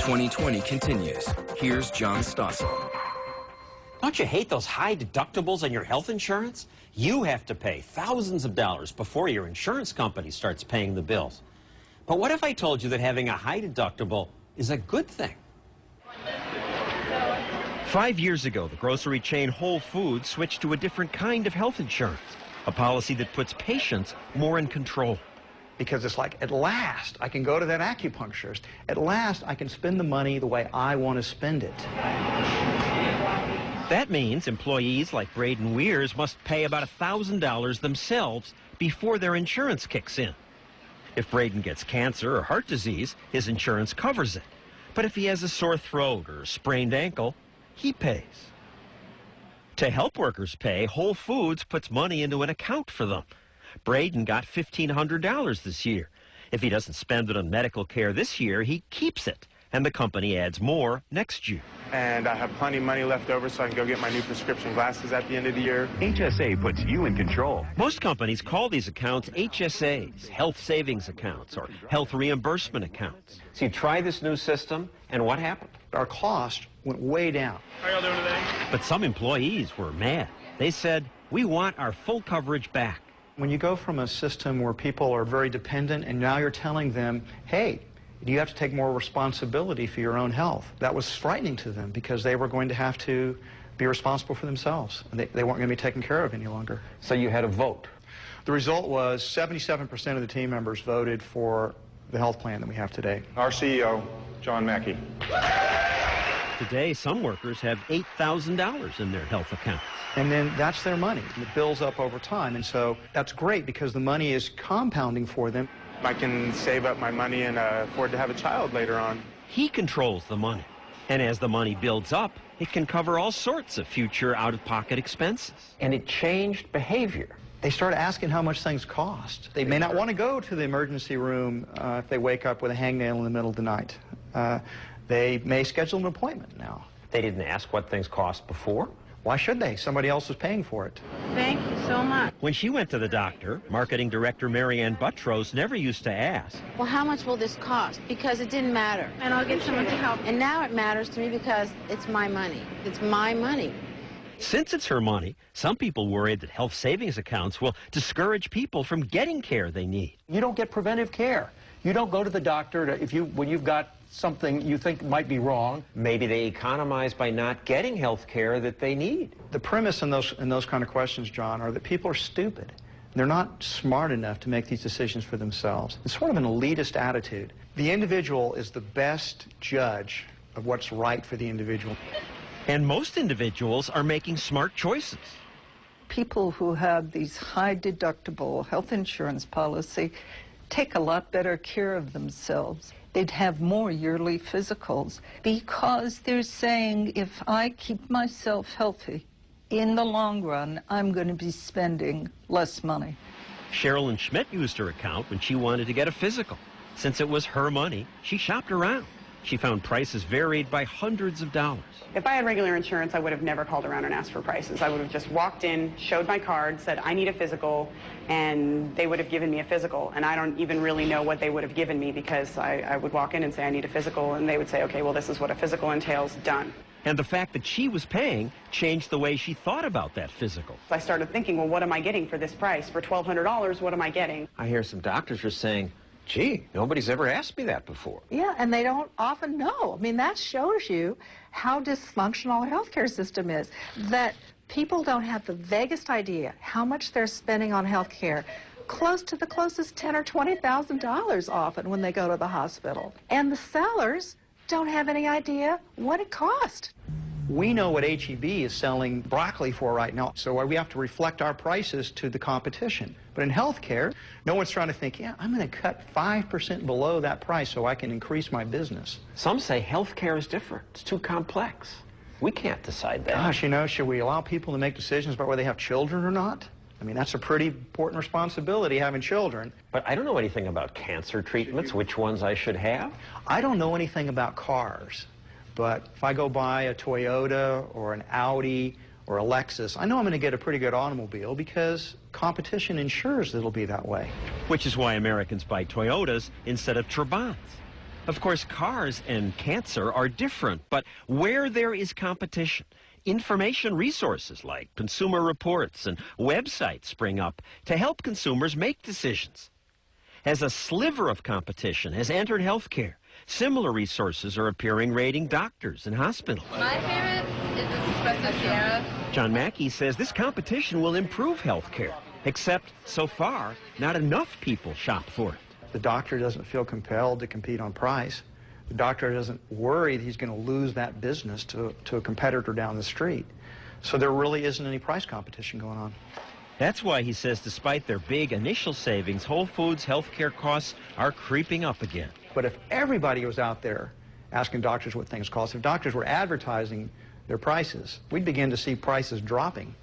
2020 continues. Here's John Stossel. Don't you hate those high deductibles on your health insurance? You have to pay thousands of dollars before your insurance company starts paying the bills. But what if I told you that having a high deductible is a good thing? 5 years ago, the grocery chain Whole Foods switched to a different kind of health insurance, a policy that puts patients more in control. Because it's like, at last, I can go to that acupuncturist. At last, I can spend the money the way I want to spend it. That means employees like Braden Weirs must pay about $1,000 themselves before their insurance kicks in. If Braden gets cancer or heart disease, his insurance covers it. But if he has a sore throat or a sprained ankle, he pays. To help workers pay, Whole Foods puts money into an account for them. Braden got $1,500 this year. If he doesn't spend it on medical care this year, he keeps it, and the company adds more next year. And I have plenty of money left over so I can go get my new prescription glasses at the end of the year. HSA puts you in control. Most companies call these accounts HSAs, health savings accounts, or health reimbursement accounts. So you try this new system, and what happened? Our cost went way down. How y'all doing today? But some employees were mad. They said, "We want our full coverage back." When you go from a system where people are very dependent and now you're telling them, hey, you have to take more responsibility for your own health. That was frightening to them because they were going to have to be responsible for themselves. And they weren't going to be taken care of any longer. So you had a vote. The result was 77% of the team members voted for the health plan that we have today. Our CEO, John Mackey. Today, some workers have $8,000 in their health accounts. And then that's their money. It builds up over time. And so that's great because the money is compounding for them. I can save up my money and afford to have a child later on. He controls the money. And as the money builds up, it can cover all sorts of future out-of-pocket expenses. And it changed behavior. They start asking how much things cost. They may not want to go to the emergency room if they wake up with a hangnail in the middle of the night. They may schedule an appointment now. They didn't ask what things cost before. Why should they? Somebody else is paying for it. Thank you so much. When she went to the doctor, marketing director Marianne Buttrose never used to ask. Well, how much will this cost? Because it didn't matter. And I'll get someone to help. And now it matters to me because it's my money. It's my money. Since it's her money, some people worried that health savings accounts will discourage people from getting care they need. You don't get preventive care. You don't go to the doctor when you've got something you think might be wrong. Maybe they economize by not getting health care that they need. The premise in those kind of questions, John, are that people are stupid. They're not smart enough to make these decisions for themselves. It's sort of an elitist attitude. The individual is the best judge of what's right for the individual. And most individuals are making smart choices. People who have these high deductible health insurance policy take a lot better care of themselves. They'd have more yearly physicals because they're saying, if I keep myself healthy, in the long run, I'm going to be spending less money. Sherilyn Schmidt used her account when she wanted to get a physical. Since it was her money, she shopped around. She found prices varied by hundreds of dollars. If I had regular insurance, I would have never called around and asked for prices. I would have just walked in, showed my card, said, I need a physical, and they would have given me a physical. And I don't even really know what they would have given me because I would walk in and say, I need a physical, and they would say, okay, well, this is what a physical entails, done. And the fact that she was paying changed the way she thought about that physical. I started thinking, well, what am I getting for this price? For $1,200, what am I getting? I hear some doctors are saying, gee, nobody's ever asked me that before. Yeah, and they don't often know. I mean, that shows you how dysfunctional a healthcare system is, that people don't have the vaguest idea how much they're spending on healthcare, close to the closest $10,000 or $20,000 often when they go to the hospital. And the sellers don't have any idea what it cost. We know what H-E-B is selling broccoli for right now, so we have to reflect our prices to the competition. But in healthcare, no one's trying to think, yeah, I'm going to cut 5% below that price so I can increase my business. Some say healthcare is different. It's too complex. We can't decide that. Gosh, you know, should we allow people to make decisions about whether they have children or not? I mean, that's a pretty important responsibility, having children. But I don't know anything about cancer treatments, which ones I should have. I don't know anything about cars. But if I go buy a Toyota or an Audi or a Lexus, I know I'm going to get a pretty good automobile because competition ensures that it'll be that way. Which is why Americans buy Toyotas instead of Trabants. Of course, cars and cancer are different, but where there is competition, information resources like consumer reports and websites spring up to help consumers make decisions. As a sliver of competition has entered healthcare, similar resources are appearing rating doctors and hospitals. My favorite is this Espresso Sierra. John Mackey says this competition will improve healthcare, except so far, not enough people shop for it. The doctor doesn't feel compelled to compete on price. The doctor doesn't worry that he's going to lose that business to a competitor down the street. So there really isn't any price competition going on. That's why he says despite their big initial savings, Whole Foods healthcare costs are creeping up again. But if everybody was out there asking doctors what things cost, if doctors were advertising their prices, we'd begin to see prices dropping.